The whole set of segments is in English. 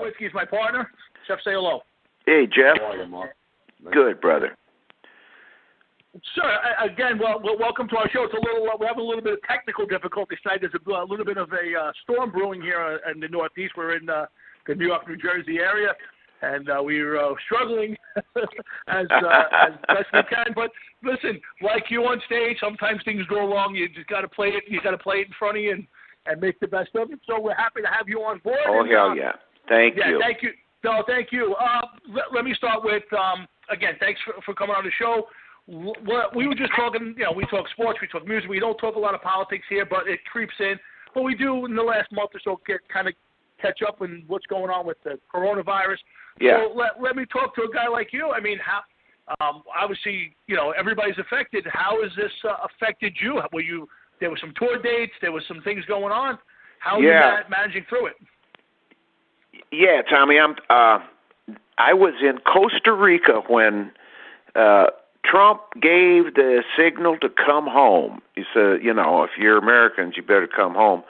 Whiskey is my partner. Chef, say hello. Hey, Jeff. How are you, Mark? Good, brother. Sir, again, welcome to our show. We're having a little bit of technical difficulty tonight. There's a little bit of a storm brewing here in the Northeast. We're in the New York, New Jersey area, and we're struggling as best we can. But listen, like you on stage, sometimes things go wrong. You just got to play it. You got to play it in front of you and make the best of it. So we're happy to have you on board. Oh, hell yeah. Thank you. Thank you. No, thank you. Let me start with, again, thanks for coming on the show. We were just talking, we talk sports, we talk music. We don't talk a lot of politics here, but it creeps in. But we do in the last month or so catch up on what's going on with the coronavirus. Yeah. So let me talk to a guy like you. I mean, how obviously, everybody's affected. How has this affected you? There were some tour dates, there was some things going on. How are you managing through it? Yeah, Tommy, I was in Costa Rica when Trump gave the signal to come home. He said, if you're Americans, you better come home.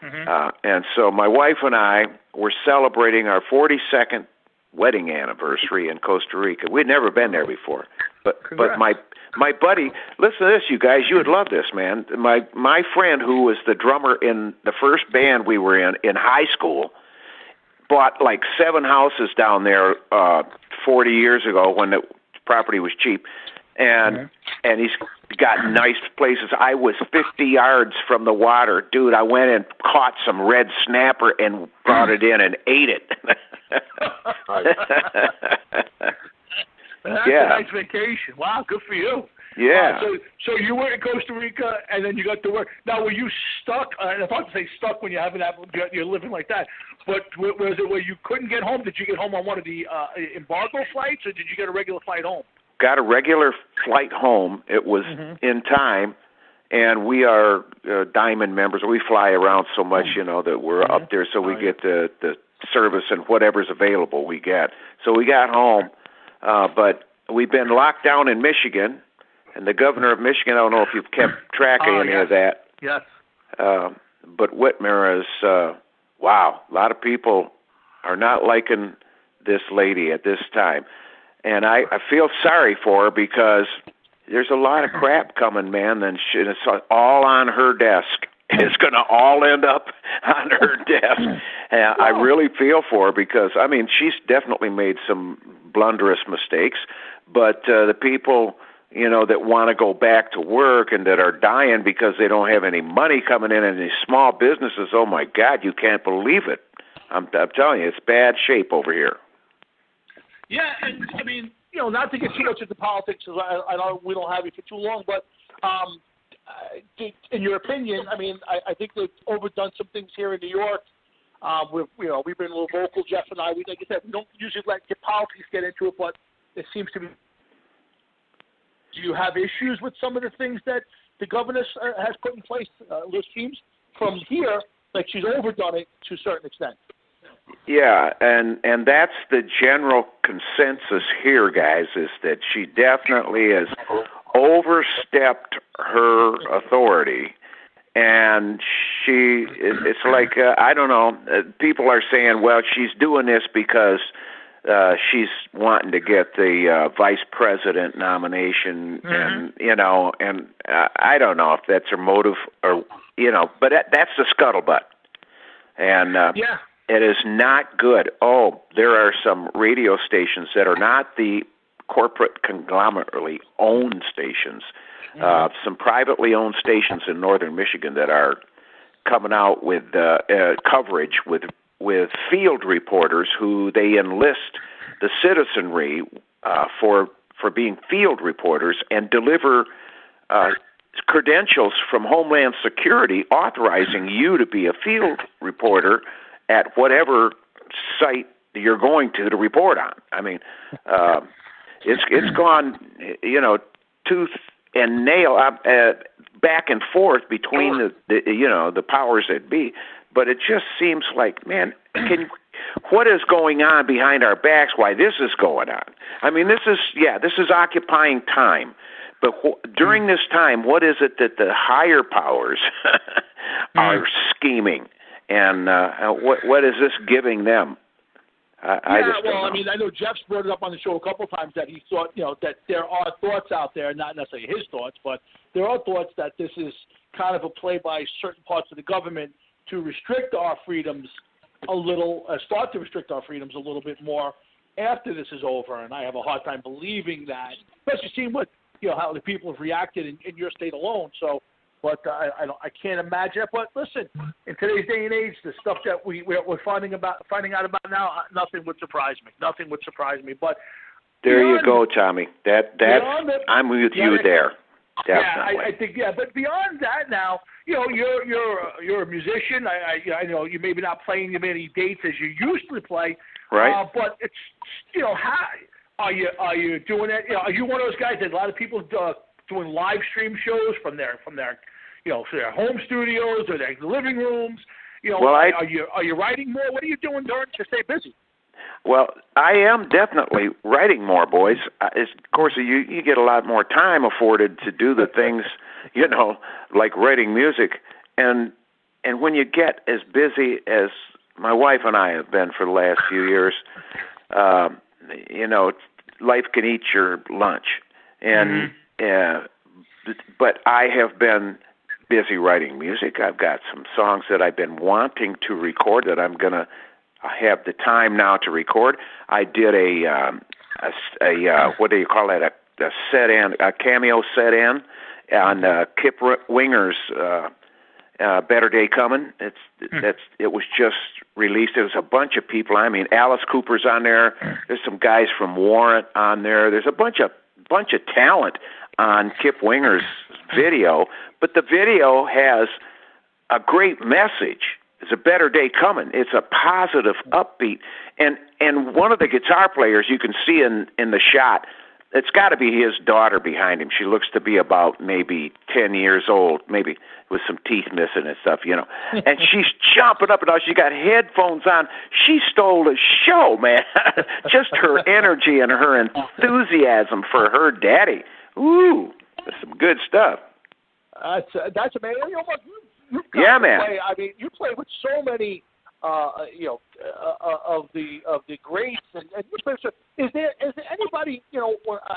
Mm-hmm. And so my wife and I were celebrating our 42nd wedding anniversary in Costa Rica. We'd never been there before. But my buddy, listen to this, you guys, you would love this, man. My friend who was the drummer in the first band we were in high school bought like 7 houses down there 40 years ago when the property was cheap. And he's got nice places. I was 50 yards from the water. Dude, I went and caught some red snapper and brought it in and ate it. That's a nice vacation. Wow, good for you. Yeah. So you were in Costa Rica, and then you got to work. Now, were you stuck? And it's hard to say stuck when you're living like that. But was it where you couldn't get home? Did you get home on one of the embargo flights, or did you get a regular flight home? Got a regular flight home. It was in time, and we are Diamond members. We fly around so much, that we're up there, so we get the service and whatever's available we get. So we got home, but we've been locked down in Michigan, and the governor of Michigan, I don't know if you've kept track of any of that. Yes. But Whitmer is, wow, a lot of people are not liking this lady at this time. And I feel sorry for her because there's a lot of crap coming, man, and it's all on her desk. It's going to all end up on her desk. And I really feel for her because, she's definitely made some blunderous mistakes, but the people, that want to go back to work and that are dying because they don't have any money coming in these small businesses, oh, my God, you can't believe it. I'm telling you, it's bad shape over here. Yeah, and not to get too much into politics, because I know we don't have you for too long, but in your opinion, I think they've overdone some things here in New York. We've been a little vocal, Jeff and I. Like I said, we don't usually let politics get into it, but it seems to be. Do you have issues with some of the things that the governor has put in place? It seems from here like she's overdone it to a certain extent. Yeah, and that's the general consensus here, guys, is that she definitely has overstepped her authority, and it's like, I don't know, people are saying, well, she's doing this because she's wanting to get the vice president nomination, and I don't know if that's her motive or, but that's the scuttlebutt. And it is not good. Oh, there are some radio stations that are not the corporate conglomerately owned stations. Some privately owned stations in northern Michigan that are coming out with coverage with field reporters who they enlist the citizenry for being field reporters and deliver credentials from Homeland Security authorizing you to be a field reporter at whatever site you're going to report on. It's gone, tooth and nail back and forth between the powers that be. But it just seems like, man, what is going on behind our backs? Why this is going on? This is occupying time. But during this time, what is it that the higher powers are scheming? And what is this giving them? I just don't know. I mean, I know Jeff's brought it up on the show a couple of times that he thought, that there are thoughts out there, not necessarily his thoughts, but there are thoughts that this is kind of a play by certain parts of the government to restrict our freedoms a little, start to restrict our freedoms a little bit more after this is over. And I have a hard time believing that, especially seeing what, how the people have reacted in your state alone. So, but I can't imagine it. But listen, in today's day and age, the stuff that we're finding out about now, nothing would surprise me. Nothing would surprise me. But there you go, Tommy. I'm with you there. Definitely. Yeah, I think but beyond that, now you're a musician. I know you maybe not playing as many dates as you usually play, right? But it's how are you doing it? Are you one of those guys that a lot of people doing live stream shows from their their home studios or their living rooms? Are you writing more? What are you doing to stay busy? Well, I am definitely writing more, boys. Of course, you get a lot more time afforded to do the things, like writing music. And when you get as busy as my wife and I have been for the last few years, life can eat your lunch. And but I have been busy writing music. I've got some songs that I've been wanting to record that I'm going to have the time now to record. I did a what do you call that? A cameo set in on Kip Winger's Better Day Coming. It was just released. It was a bunch of people. I mean, Alice Cooper's on there. There's some guys from Warrant on there. There's a bunch of talent on Kip Winger's video, but the video has a great message. It's a better day coming. It's a positive, upbeat, and one of the guitar players you can see in the shot. It's got to be his daughter behind him. She looks to be about maybe 10 years old, maybe with some teeth missing and stuff, And she's chomping up and down. She got headphones on. She stole the show, man. Just her energy and her enthusiasm for her daddy. Ooh, that's some good stuff. That's amazing. Man. I mean, you play with so many, of the greats, and you play with. Is there anybody? I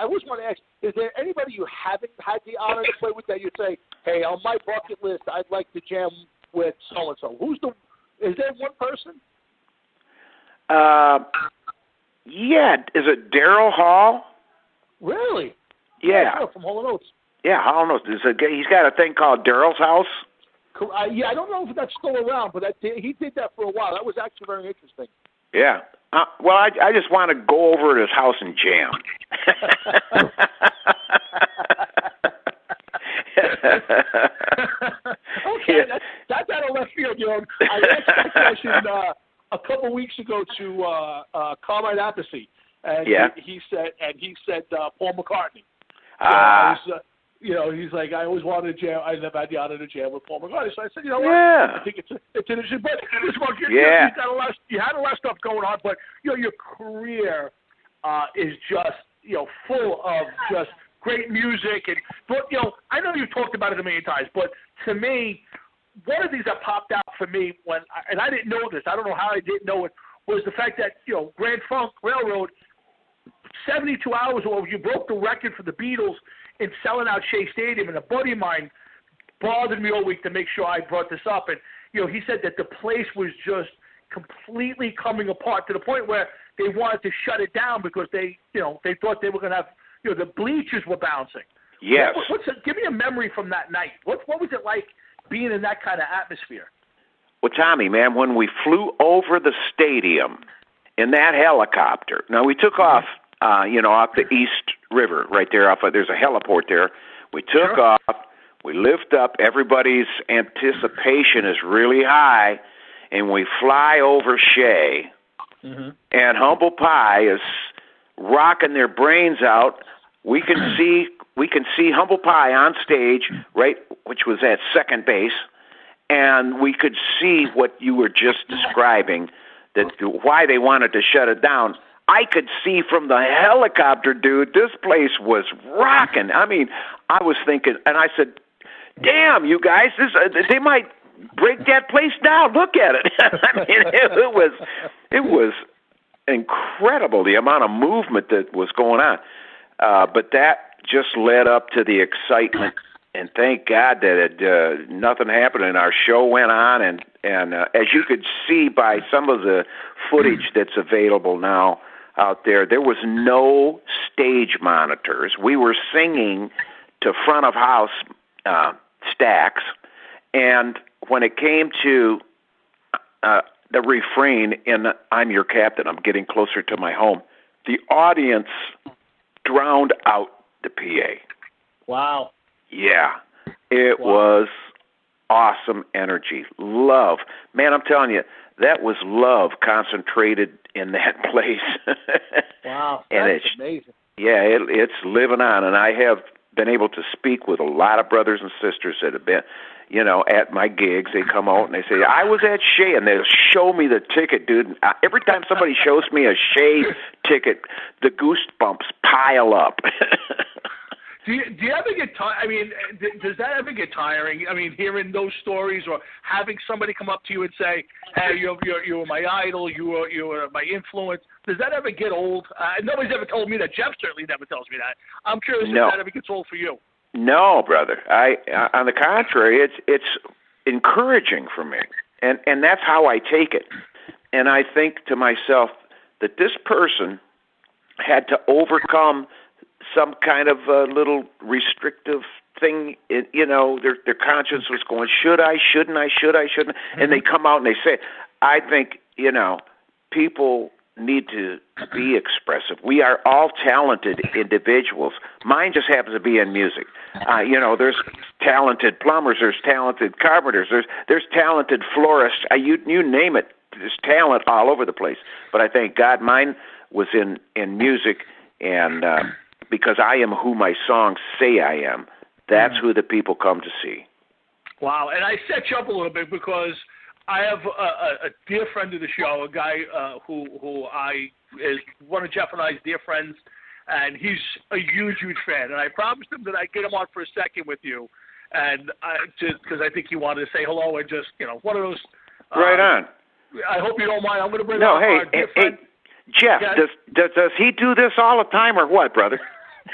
always want to ask: is there anybody you haven't had the honor to play with that you say, "Hey, on my bucket list, I'd like to jam with so and so"? Is there one person? Yeah. Is it Daryl Hall? Really? Yeah. From Hall & Oates. Yeah, Hall & Oates. He's got a thing called Daryl's House. I don't know if that's still around, but he did that for a while. That was actually very interesting. Yeah. Well, I just want to go over to his house and jam. Okay, that's out of left field. I asked that question a couple of weeks ago to Carmine Appice, and he said Paul McCartney. He's like, I always wanted to jam. I never had the honor to jam with Paul McCartney. So I said, what? I think it's interesting. But you had a lot of stuff going on, but your career is just full of just great music. But I know you've talked about it a million times, but to me, one of the things that popped out for me and I didn't know this. I don't know how I didn't know it. Was the fact that Grand Funk Railroad, 72 hours, or you broke the record for the Beatles in selling out Shea Stadium, and a buddy of mine bothered me all week to make sure I brought this up, and he said that the place was just completely coming apart to the point where they wanted to shut it down because they thought they were going to have the bleachers were bouncing. Yes. Give me a memory from that night. What was it like being in that kind of atmosphere? Well, Tommy, man, when we flew over the stadium in that helicopter, now we took off. Off the East River, right there. There's a heliport there. We took off. We lift up. Everybody's anticipation is really high, and we fly over Shea. And Humble Pie is rocking their brains out. We can see Humble Pie on stage, right, which was at second base, and we could see what you were just describing, that why they wanted to shut it down. I could see from the helicopter, dude, this place was rocking. I mean, I was thinking, and I said, damn, you guys, they might break that place down. Look at it. I mean, it was incredible, the amount of movement that was going on. But that just led up to the excitement, and thank God that nothing happened, and our show went on. And as you could see by some of the footage that's available now out there, there was no stage monitors. We were singing to front of house stacks, and when it came to the refrain in "I'm Your Captain, I'm Getting Closer to My Home," the audience drowned out the PA. Wow. Yeah, it was awesome energy. Love. Man, I'm telling you, that was love concentrated in that place. Wow, and that's amazing. Yeah, it's living on, and I have been able to speak with a lot of brothers and sisters that have been, at my gigs. They come out and they say, I was at Shea, and they'll show me the ticket, dude. Every time somebody shows me a Shea ticket, the goosebumps pile up. Do you ever get tired? I mean, does that ever get tiring? I mean, hearing those stories or having somebody come up to you and say, "Hey, you were my idol, you were my influence." Does that ever get old? Nobody's ever told me that. Jeff certainly never tells me that. I'm curious if that ever gets old for you. No, brother. On the contrary, it's encouraging for me, and that's how I take it. And I think to myself that this person had to overcome some kind of little restrictive thing, their conscience was going, should I, shouldn't I, should I, shouldn't I? And they come out and they say, I think, people need to be expressive. We are all talented individuals. Mine just happens to be in music. There's talented plumbers, there's talented carpenters, there's talented florists, you name it. There's talent all over the place. But I thank God mine was in music, and because I am who my songs say I am, that's who the people come to see. Wow, and I set you up a little bit because I have a dear friend of the show, a guy who is one of Jeff and I's dear friends, and he's a huge fan. And I promised him that I'd get him on for a second with you, and because I think he wanted to say hello and just, one of those. Right on. I hope you don't mind. I'm going to bring no, on our dear friend. Jeff, yeah. Does he do this all the time or what, brother?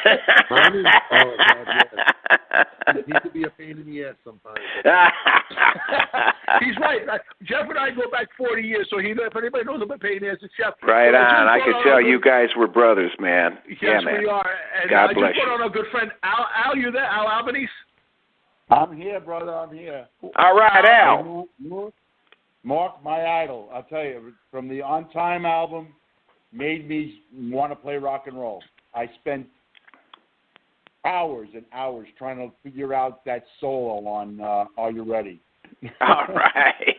Oh, God, yes. He could be a pain in the ass sometimes. He's right. Jeff and I go back 40 years, so if anybody knows about pain in the ass, it's Jeff. Right on. I could tell you guys were brothers, man. Yes, yeah, man. We are. And God bless you. I just put on our good friend, Al. Al, you there? Al Albanese? I'm here, brother. I'm here. All right, Al. Mark, my idol. I'll tell you, from the On Time album, made me want to play rock and roll. I spent hours and hours trying to figure out that solo on Are You Ready? All right.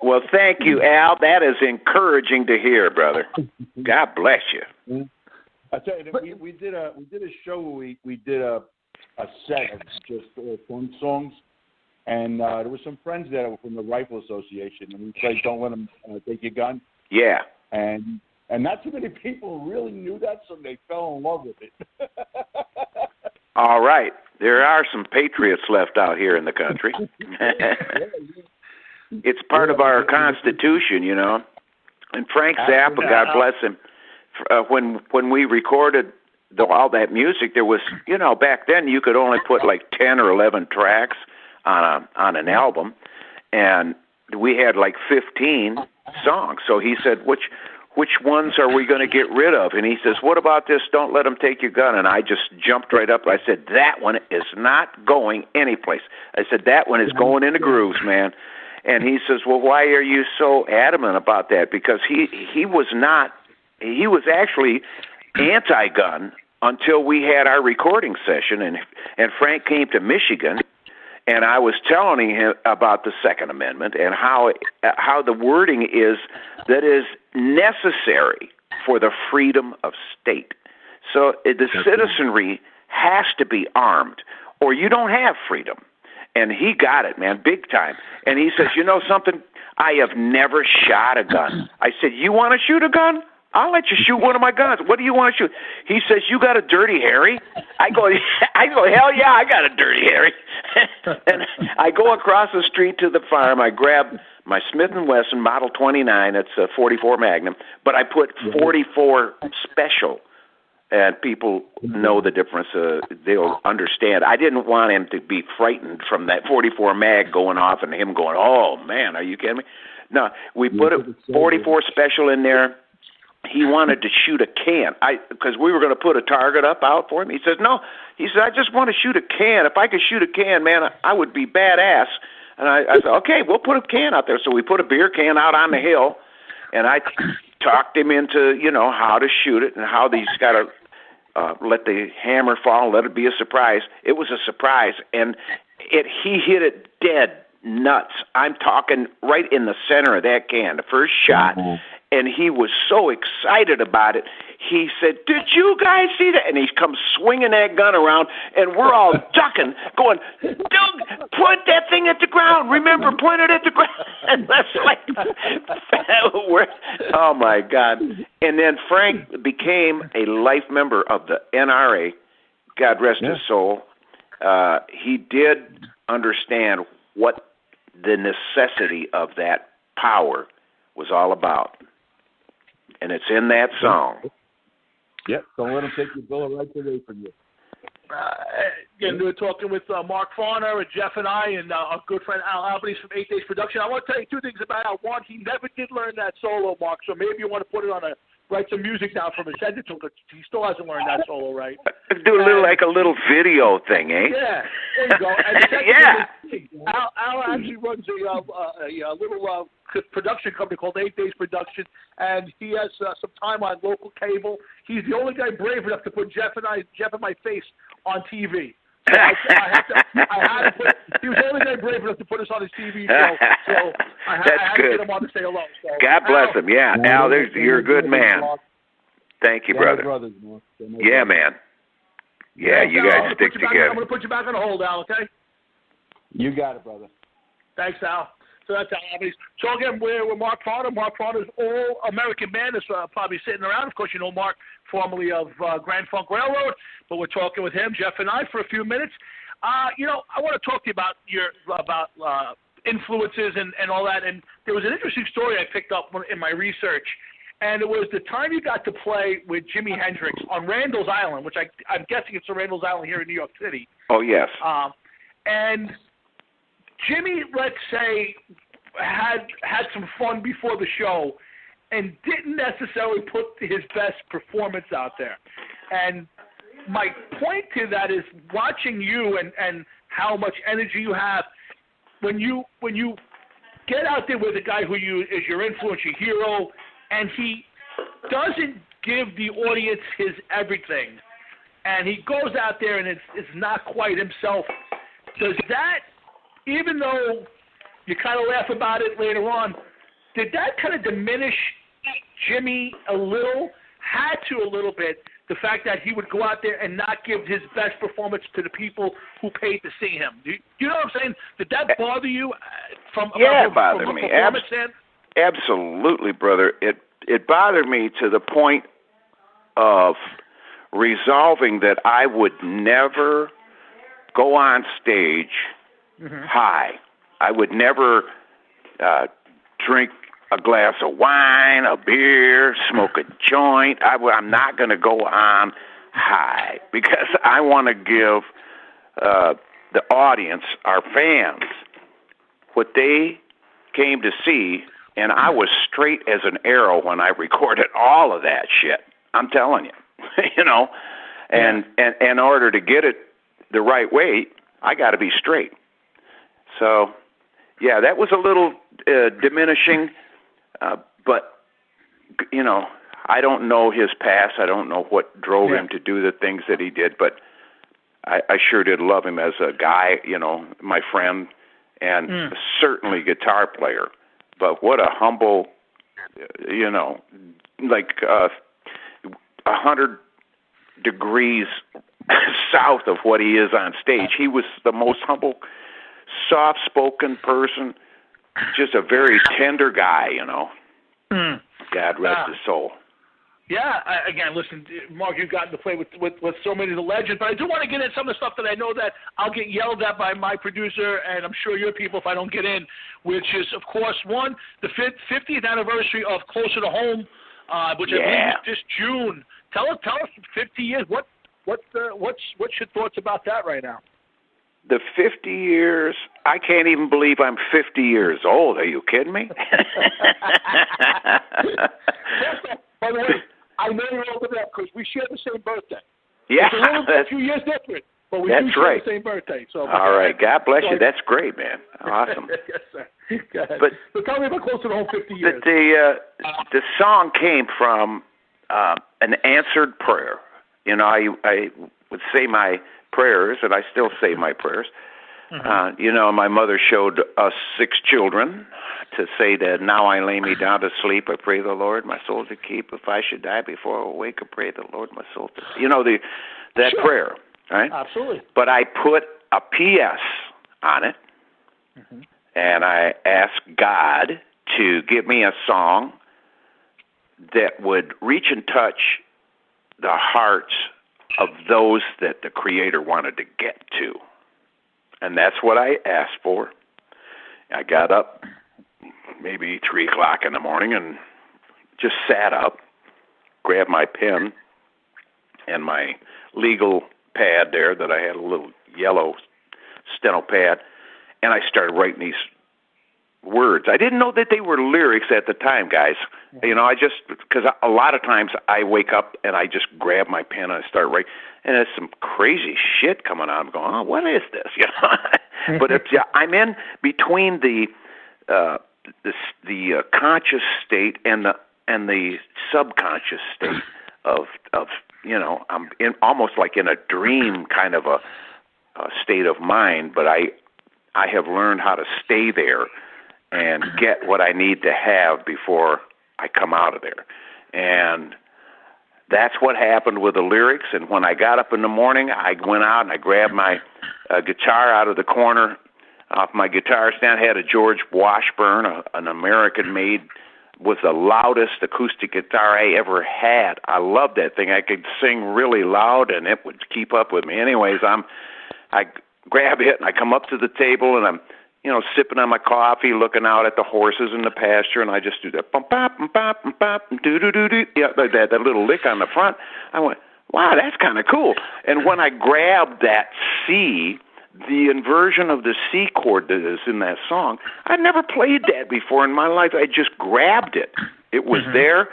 Well, thank you, Al. That is encouraging to hear, brother. God bless you. I tell you, we did a show where we did a set of just fun songs, and there were some friends there that were from the Rifle Association, and we played "Don't Let Them Take Your Gun." Yeah. And not too many people really knew that, so they fell in love with it. All right. There are some patriots left out here in the country. It's part of our Constitution, And Frank Zappa, God bless him, when we recorded all that music, there was, back then you could only put like 10 or 11 tracks on an album, and we had like 15 songs. So he said, which ones are we going to get rid of? And he says, what about this Don't Let Them Take Your Gun? And I just jumped right up. I said, that one is not going anyplace. I said, that one is going in the grooves, man. And he says, well, why are you so adamant about that? Because he was actually anti-gun until we had our recording session, and Frank came to Michigan, and I was telling him about the Second Amendment and how the wording is that is necessary for the freedom of state. So the citizenry has to be armed, or you don't have freedom. And he got it, man, big time. And he says, you know something? I have never shot a gun. I said, you want to shoot a gun? I'll let you shoot one of my guns. What do you want to shoot? He says, you got a Dirty Harry? I go, hell yeah, I got a Dirty Harry. And I go across the street to the farm. I grab my Smith & Wesson Model 29. It's a 44 Magnum, but I put 44 Special. And people know the difference. They'll understand. I didn't want him to be frightened from that 44 mag going off and him going, "Oh man, are you kidding me?" No, we put a 44 Special in there. He wanted to shoot a can. Because we were going to put a target up out for him. He says, "No." He said, "I just want to shoot a can. If I could shoot a can, man, I would be badass." And I said, "Okay, we'll put a can out there." So we put a beer can out on the hill, and I talked him into, how to shoot it and how he's got to let the hammer fall, let it be a surprise. It was a surprise, and he hit it dead nuts. I'm talking right in the center of that can, the first shot, and he was so excited about it. He said, "Did you guys see that?" And he comes swinging that gun around, and we're all ducking, going, "Doug, point that thing at the ground. Remember, point it at the ground." And that's like, oh, my God. And then Frank became a life member of the NRA. God rest his soul. He did understand what the necessity of that power was all about. And it's in that song. Yep, don't let them take your Bill of Rights away from you. Again, we were talking with Mark Farner and Jeff and I and our good friend Al Albanese from 8 Days Production. I want to tell you two things about Al. One, he never did learn that solo, Mark, so maybe you want to put it on write some music down from his send it to him, because he still hasn't learned that solo right. Do a little video thing, eh? Yeah, there you go. And the second thing is, Al actually runs a little production company called 8 Days Production, and he has some time on local cable. He's the only guy brave enough to put Jeff and my face on TV. So he was the only guy brave enough to put us on his TV show, so I had to get him on to say hello. So, God bless him, yeah. Al, you're a good man. Thank you, brother. Yeah, man. Yeah, you guys stick together. I'm going to put you back on hold, Al, okay? You got it, brother. Thanks, Al. So that's Al Albanese. So again, we're Mark Farner. Mark Farner's All-American Man is probably sitting around. Of course, you know Mark, formerly of Grand Funk Railroad, but we're talking with him, Jeff and I, for a few minutes. I want to talk to you about influences and all that. And there was an interesting story I picked up in my research, and it was the time you got to play with Jimi Hendrix on Randall's Island, which I'm guessing it's a Randall's Island here in New York City. Oh, yes. And Jimmy, let's say, had some fun before the show and didn't necessarily put his best performance out there. And my point to that is watching you and how much energy you have when you get out there with a guy who is your influence, your hero, and he doesn't give the audience his everything, and he goes out there and it's not quite himself. Does that, even though you kind of laugh about it later on, did that kind of diminish Jimmy a little? Had to a little bit, the fact that he would go out there and not give his best performance to the people who paid to see him. Do you know what I'm saying? Did that bother you? It bothered me. Absolutely, brother. It bothered me to the point of resolving that I would never go on stage high. I would never drink a glass of wine, a beer, smoke a joint. I'm not going to go on high because I want to give the audience, our fans, what they came to see, and I was straight as an arrow when I recorded all of that shit. I'm telling you, and in order to get it the right way, I got to be straight. So, yeah, that was a little diminishing, but, I don't know his past. I don't know what drove him to do the things that he did, but I sure did love him as a guy, my friend, and certainly guitar player. But what a humble, like 100 degrees south of what he is on stage. He was the most humble, soft-spoken person, just a very tender guy, God rest his soul. Yeah, again, listen, Mark, you've gotten to play with so many of the legends, but I do want to get in some of the stuff that I know that I'll get yelled at by my producer, and I'm sure your people if I don't get in, which is, of course, one, the 50th anniversary of Closer to Home, which I believe is this June. Tell us, 50 years. What's your thoughts about that right now? The 50 years, I can't even believe I'm 50 years old. Are you kidding me? By the way, I know you're older than that because we share the same birthday. Yeah. It's a few years different, but we do share the same birthday. So, all right. God bless you. That's great, man. Awesome. Yes, sir. Go ahead. But tell me about Closer to Home 50 years. The song came from an answered prayer. You know, I would say my prayers, and I still say my prayers. Mm-hmm. You know, my mother showed us 6 children to say that now I lay me down to sleep. I pray the Lord my soul to keep. If I should die before I wake, I pray the Lord my soul to. You know that sure. prayer, right? Absolutely. But I put a P.S. on it, mm-hmm. and I asked God to give me a song that would reach and touch the hearts of those that the Creator wanted to get to. And that's what I asked for. I got up maybe 3 o'clock in the morning and just sat up, grabbed my pen and my legal pad there that I had, a little yellow steno pad, and I started writing these words. I didn't know that they were lyrics at the time, guys. You know, because a lot of times I wake up and I just grab my pen and I start writing, and there's some crazy shit coming out. I'm going, oh, what is this? You know, but I'm in between the conscious state and the subconscious state of you know, I'm in almost like in a dream kind of a state of mind, but I have learned how to stay there and get what I need to have before I come out of there. And that's what happened with the lyrics. And when I got up in the morning, I went out and I grabbed my guitar out of the corner off my guitar stand. I had a George Washburn, an American-made, was the loudest acoustic guitar I ever had. I loved that thing. I could sing really loud, and it would keep up with me. Anyways, I grab it, and I come up to the table, and I'm, you know, sipping on my coffee, looking out at the horses in the pasture, and I just do that, bum bop, bum bop, bum bop, doo doo doo doo, yeah, that little lick on the front. I went, wow, that's kind of cool. And when I grabbed that C, the inversion of the C chord that is in that song, I'd never played that before in my life. I just grabbed it. It was there,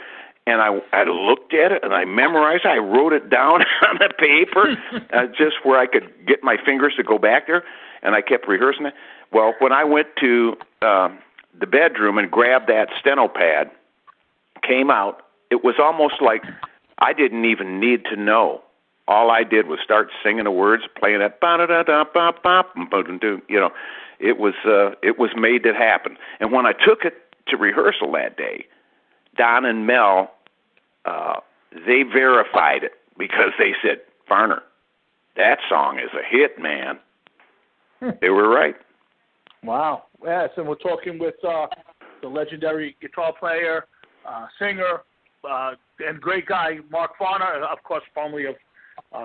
and I looked at it, and I memorized it. I wrote it down on the paper just where I could get my fingers to go back there, and I kept rehearsing it. Well, when I went to the bedroom and grabbed that steno pad, came out, it was almost like I didn't even need to know. All I did was start singing the words, playing that ba-da-da-da-ba-ba, you know, it was made to happen. And when I took it to rehearsal that day, Don and Mel, they verified it because they said, Farner, that song is a hit, man. They were right. Wow. Yes, and we're talking with the legendary guitar player, singer, and great guy, Mark Farner, of course, formerly of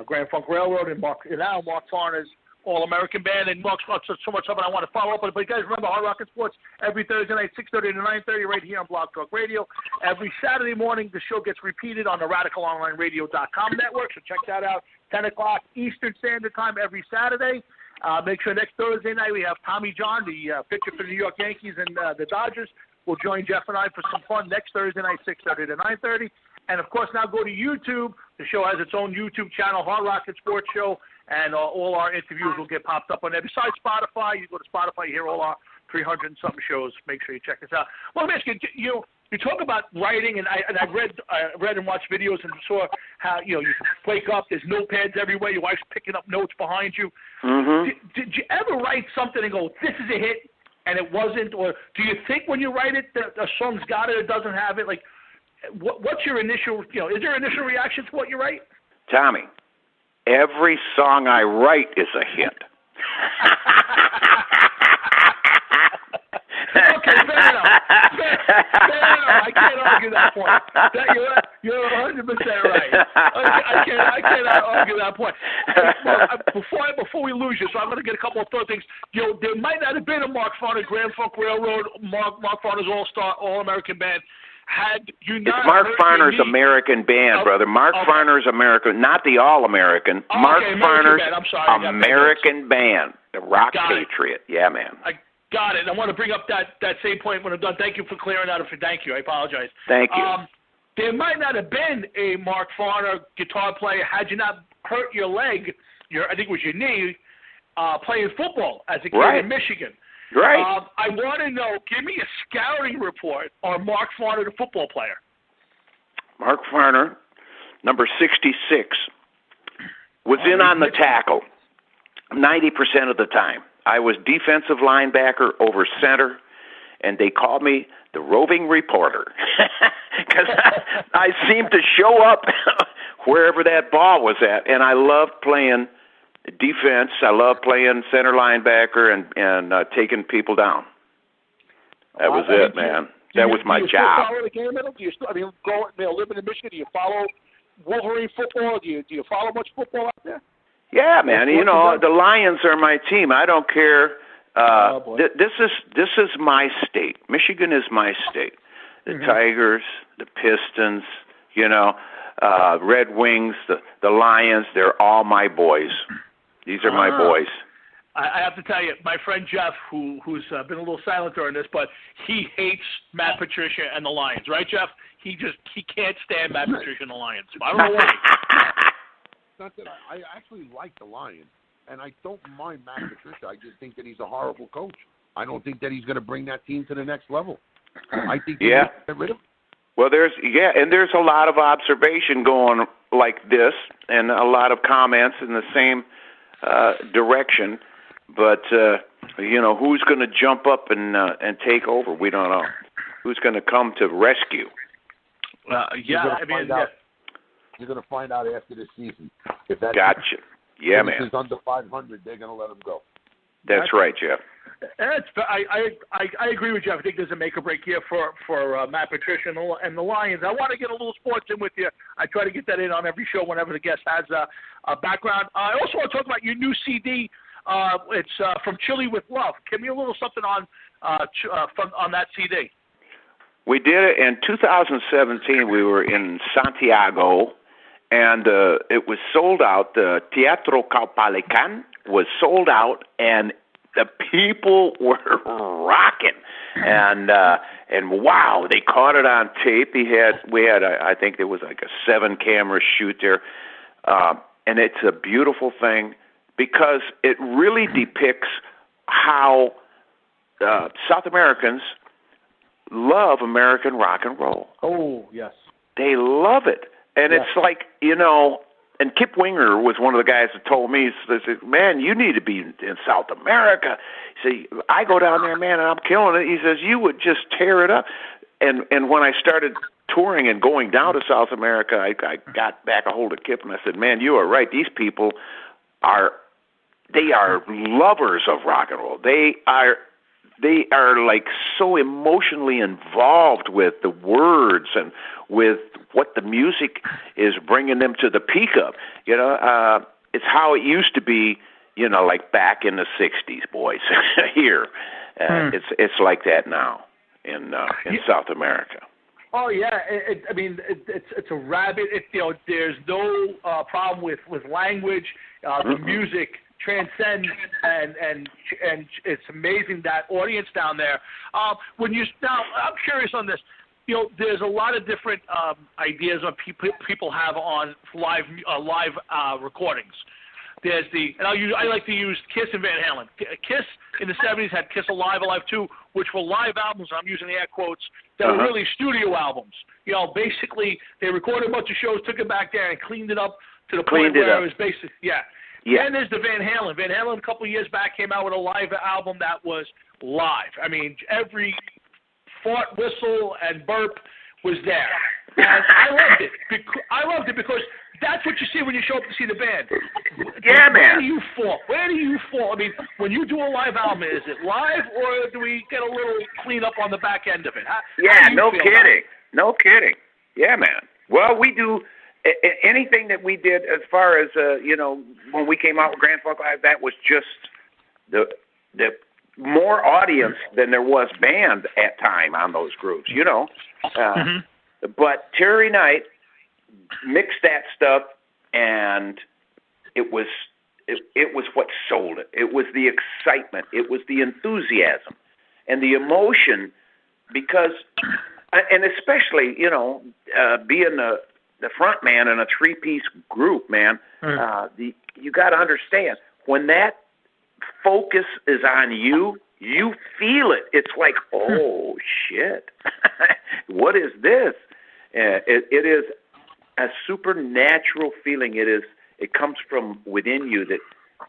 Grand Funk Railroad, and now Mark Farner's All-American Band. And Mark's got so much up, and I want to follow up on it. But you guys remember Hard Rock and Sports every Thursday night, 6:30 to 9:30, right here on Blog Talk Radio. Every Saturday morning, the show gets repeated on the RadicalOnlineRadio.com network, so check that out. 10 o'clock Eastern Standard Time every Saturday. Make sure next Thursday night we have Tommy John, the pitcher for the New York Yankees and the Dodgers, will join Jeff and I for some fun next Thursday night, 6:30 to 9:30. And, of course, now go to YouTube. The show has its own YouTube channel, Hard Rock and Sports Show, and all our interviews will get popped up on there. Besides Spotify, you go to Spotify, you hear all our 300-and-something shows. Make sure you check us out. Well, let me ask you, you talk about writing, and I read and watched videos and saw how, you wake up, there's notepads everywhere, your wife's picking up notes behind you. Mm-hmm. Did you ever write something and go, this is a hit, and it wasn't? Or do you think when you write it that a song's got it or doesn't have it? Like, what's your initial, is there initial reaction to what you write? Tommy, every song I write is a hit. Okay, fair enough. I can't argue that point. You're 100% right. I cannot argue that point. Before we lose you, so I'm going to get a couple of third things. There might not have been a Mark Farner Grand Funk Railroad, Mark Farner's All-Star, All-American Band. Had you not it's Mark Farner's American Band, brother. Mark Farner's American, not the All-American. Mark Farner's American Band, the Rock Patriot. Yeah, man. I got it. I want to bring up that same point when I'm done. Thank you for clearing that up. Thank you. I apologize. Thank you. There might not have been a Mark Farner guitar player had you not hurt your leg, I think it was your knee, playing football as a kid in Michigan. Right. I want to know, give me a scouting report on Mark Farner, the football player. Mark Farner, number 66, was in on the tackle 90% of the time. I was defensive linebacker over center, and they called me the roving reporter because I seemed to show up wherever that ball was at, and I loved playing defense. I love playing center linebacker and taking people down. That was it, man. That was my job. Do you still follow the game at all? Do you still, living in Michigan, do you follow Wolverine football? Do you follow much football out there? Yeah, man. The Lions are my team. I don't care. This is my state. Michigan is my state. The Tigers, the Pistons, Red Wings, the Lions, they're all my boys. These are my boys. I have to tell you, my friend Jeff, who's been a little silent during this, but he hates Matt Patricia and the Lions, right, Jeff? He can't stand Matt Patricia and the Lions. I don't know why. It's not that I actually like the Lions, and I don't mind Matt Patricia. I just think that he's a horrible coach. I don't think that he's going to bring that team to the next level. I think they need to get rid of him. Well, there's a lot of observation going like this, and a lot of comments in the same direction, but who's going to jump up and take over? We don't know. Who's going to come to rescue? You're going to find out after this season. If that gotcha. Yeah, man. If he's under 500, they're going to let him go. That's right, Jeff. I agree with Jeff. I think there's a make or break here for Matt Patricia and the Lions. I want to get a little sports in with you. I try to get that in on every show whenever the guest has a background. I also want to talk about your new CD. It's From Chile with Love. Give me a little something on that CD. We did it in 2017. We were in Santiago, and it was sold out. The Teatro Caupolicán was sold out, and the people were rocking, and wow, they caught it on tape. We had I think there was like a 7-camera shoot there, and it's a beautiful thing because it really depicts how South Americans love American rock and roll. Oh yes, they love it, and it's like And Kip Winger was one of the guys that told me, he said, man, you need to be in South America. He said, I go down there, man, and I'm killing it. He says, you would just tear it up. And when I started touring and going down to South America, I got back a hold of Kip, and I said, man, you are right. These people they are lovers of rock and roll. They are like so emotionally involved with the words and with what the music is bringing them to the peak of. It's how it used to be, like back in the 60s, boys, here. It's like that now in South America. Oh yeah, it's a rabbit. There's no problem with language. The music transcends, and it's amazing that audience down there. Now, I'm curious on this. There's a lot of different ideas on people have on live recordings. There's I like to use Kiss and Van Halen. Kiss in the 70s had Kiss Alive, Alive 2, which were live albums. I'm using the air quotes. That were really studio albums. Basically they recorded a bunch of shows, took it back there, and cleaned it up to the point where it was basically Yeah. And there's the Van Halen. Van Halen a couple of years back came out with a live album that was live. I mean, every fart, whistle, and burp was there. And I loved it. I loved it because that's what you see when you show up to see the band. Yeah, man. Where do you fall? Where do you fall? I mean, when you do a live album, is it live or do we get a little cleanup on the back end of it? How do you no feel kidding. No kidding. Yeah, man. Well, we do anything that we did as far as, when we came out with Grand Funk Live, that was just the more audience than there was band at time on those groups, But Terry Knight mixed that stuff, and it was what sold it. It was the excitement. It was the enthusiasm and the emotion, because, and especially, being the front man in a three-piece group, man, you got to understand, when that focus is on you, you feel it. It's like, oh, shit. What is this? It is a supernatural feeling. It comes from within you, that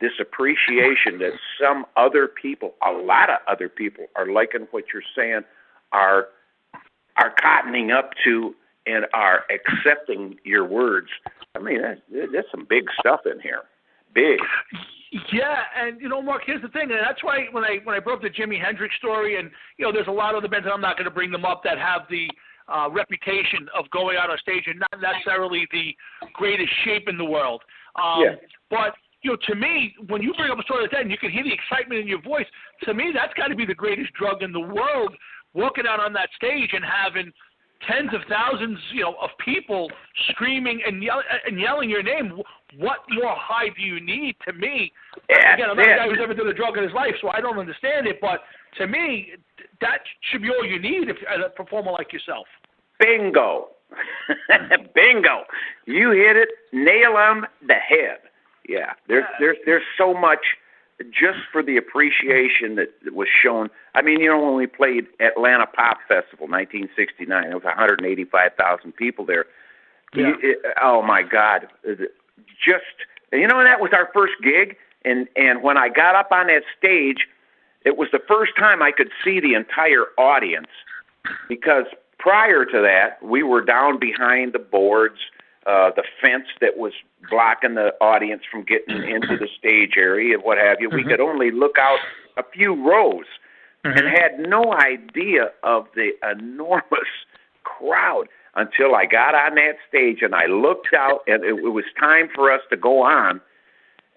this appreciation that some other people, a lot of other people, are liking what you're saying, are cottoning up to, and are accepting your words. I mean, there's some big stuff in here. Big. Yeah, and Mark, here's the thing, and that's why when I brought up the Jimi Hendrix story, and there's a lot of the bands, and I'm not going to bring them up, that have the reputation of going out on stage and not necessarily the greatest shape in the world. But to me, when you bring up a story like that, and you can hear the excitement in your voice, to me, that's got to be the greatest drug in the world. Walking out on that stage and having tens of thousands, of people screaming and yelling your name. What more high do you need? To me, again, I'm not a guy who's ever done a drug in his life, so I don't understand it. But to me, that should be all you need as a performer like yourself. Bingo, bingo! You hit it, nail on the head. Yeah, there's so much. Just for the appreciation that was shown. I mean, when we played Atlanta Pop Festival, 1969, there was 185,000 people there. Yeah. Oh, my God. Just, that was our first gig, and when I got up on that stage, it was the first time I could see the entire audience, because prior to that, we were down behind the boards, the fence that was blocking the audience from getting into the stage area and what have you. We could only look out a few rows and had no idea of the enormous crowd until I got on that stage and I looked out, and it was time for us to go on.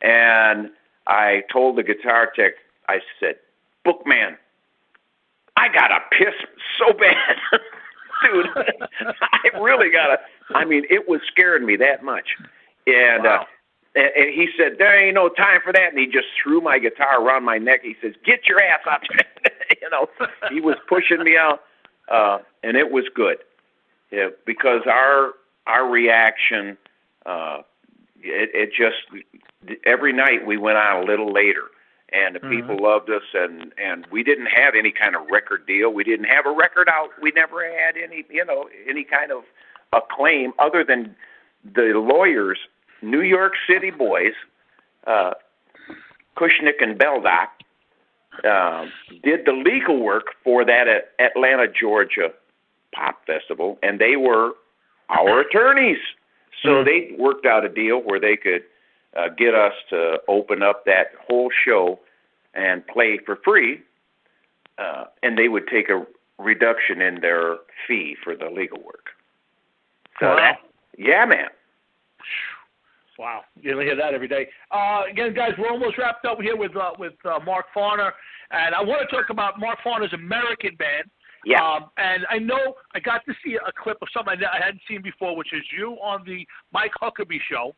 And I told the guitar tech, I said, "Bookman, I got to piss so bad." Dude, I really it was scaring me that much. And wow. And he said, "There ain't no time for that." And he just threw my guitar around my neck. He says, "Get your ass out there." He was pushing me out, and it was good. Yeah, because our reaction, it just, every night we went on a little later. And the people loved us, and we didn't have any kind of record deal. We didn't have a record out. We never had any kind of acclaim other than the lawyers, New York City boys, Kushnick and Beldock, did the legal work for that Atlanta, Georgia Pop Festival, and they were our attorneys. So they worked out a deal where they could get us to open up that whole show and play for free, and they would take a reduction in their fee for the legal work. So wow. Yeah, man. Wow, you hear that every day. Again, guys, we're almost wrapped up here with Mark Farner, and I want to talk about Mark Farner's American band. Yeah. And I know I got to see a clip of something I hadn't seen before, which is you on the Mike Huckabee show.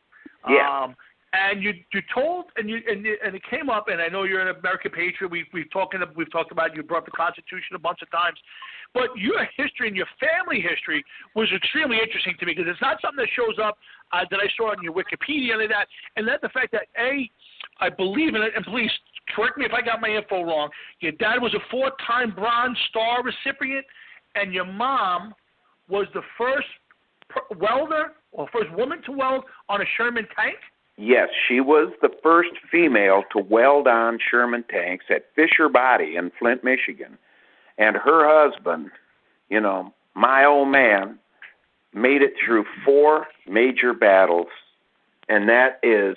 Yeah. And you told, and it came up, and I know you're an American patriot. We've talked about, you brought the Constitution a bunch of times, but your history and your family history was extremely interesting to me, because it's not something that shows up that I saw on your Wikipedia and that, and that the fact that I believe in it, and please correct me if I got my info wrong. Your dad was a 4-time Bronze Star recipient, and your mom was the first welder or first woman to weld on a Sherman tank. Yes, she was the first female to weld on Sherman tanks at Fisher Body in Flint, Michigan. And her husband, my old man, made it through 4 major battles And that is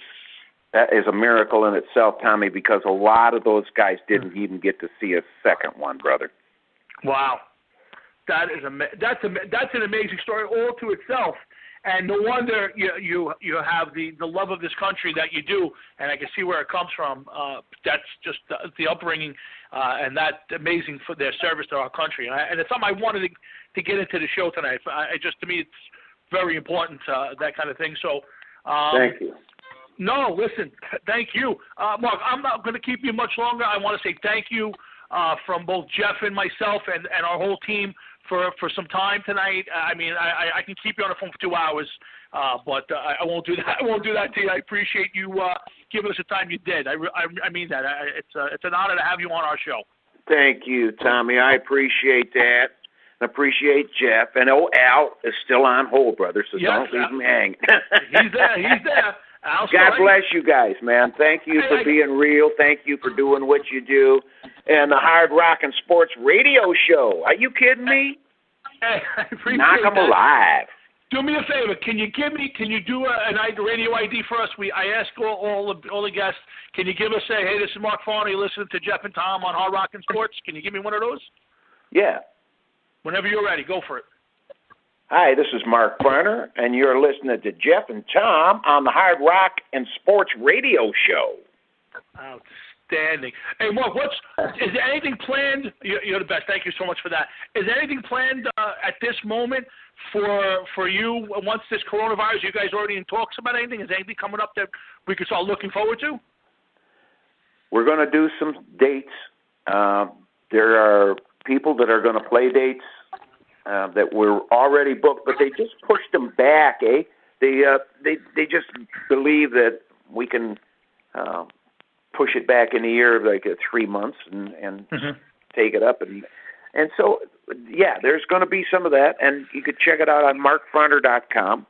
a miracle in itself, Tommy, because a lot of those guys didn't even get to see a second one, brother. Wow, that's an amazing story all to itself. And no wonder you have the love of this country that you do, and I can see where it comes from. That's just the upbringing, and that's amazing for their service to our country. And it's something I wanted to get into the show tonight. To me, it's very important, that kind of thing. So, thank you. No, listen, thank you. Mark, I'm not going to keep you much longer. I want to say thank you from both Jeff and myself and our whole team for some time tonight. I mean, I can keep you on the phone for 2 hours, but I won't do that. I won't do that to you. I appreciate you giving us the time you did. I mean that. It's an honor to have you on our show. Thank you, Tommy. I appreciate that. I appreciate Jeff. And Al is still on hold, brother, so don't leave him hanging. He's there. God bless you guys, man. Thank you for being real. Thank you for doing what you do. And the Hard Rock and Sports Radio Show. Are you kidding me? Hey, I appreciate Knock them alive. Do me a favor. Can you do a radio ID for us? I ask all the guests, can you give us hey, this is Mark Farner. You listen to Jeff and Tom on Hard Rock and Sports. Can you give me one of those? Yeah. Whenever you're ready, go for it. Hi, this is Mark Farner, and you're listening to Jeff and Tom on the Hard Rock and Sports Radio Show. Outstanding. Hey, Mark, is there anything planned? You're the best. Thank you so much for that. Is there anything planned at this moment for you once this coronavirus? You guys already in talks about anything? Is anything coming up that we can start looking forward to? We're going to do some dates. There are people that are going to play dates that were already booked, but they just pushed them back. They just believe that we can push it back in a year, like 3 months, and take it up, and so there's going to be some of that, and you could check it out on markfarner.com.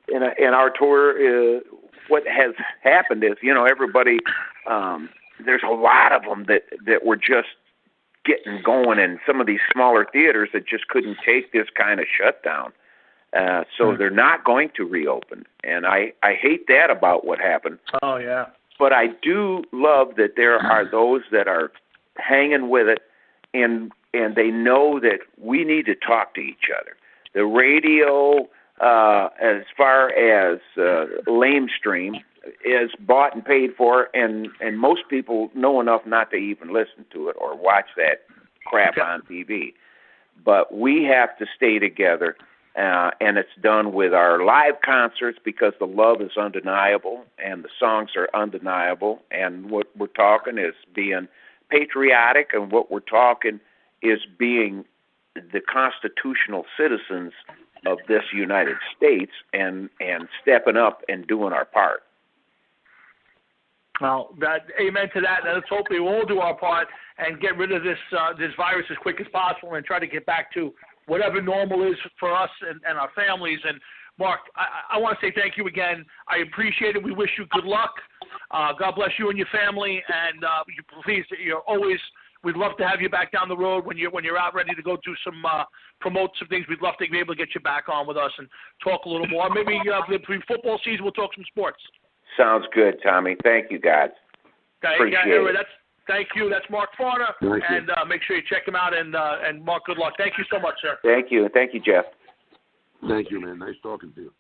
In our tour, what has happened is, everybody, there's a lot of them that were just getting going in some of these smaller theaters that just couldn't take this kind of shutdown. So they're not going to reopen. And I hate that about what happened. Oh, yeah. But I do love that there are those that are hanging with it, and they know that we need to talk to each other. The radio, as far as lamestream, is bought and paid for, and most people know enough not to even listen to it or watch that crap on TV. But we have to stay together, and it's done with our live concerts because the love is undeniable and the songs are undeniable, and what we're talking is being patriotic, and what we're talking is being the constitutional citizens of this United States and stepping up and doing our part. Well, amen to that. Let's hope we all do our part and get rid of this virus as quick as possible and try to get back to whatever normal is for us and our families. And, Mark, I want to say thank you again. I appreciate it. We wish you good luck. God bless you and your family. And please, we'd love to have you back down the road when you're out ready to go do some promote some things. We'd love to be able to get you back on with us and talk a little more. Maybe between football season, we'll talk some sports. Sounds good, Tommy. Thank you, guys. Appreciate it. Thank you. That's Mark Farner. And make sure you check him out. And Mark, good luck. Thank you so much, sir. Thank you. Thank you, Jeff. Thank you, man. Nice talking to you.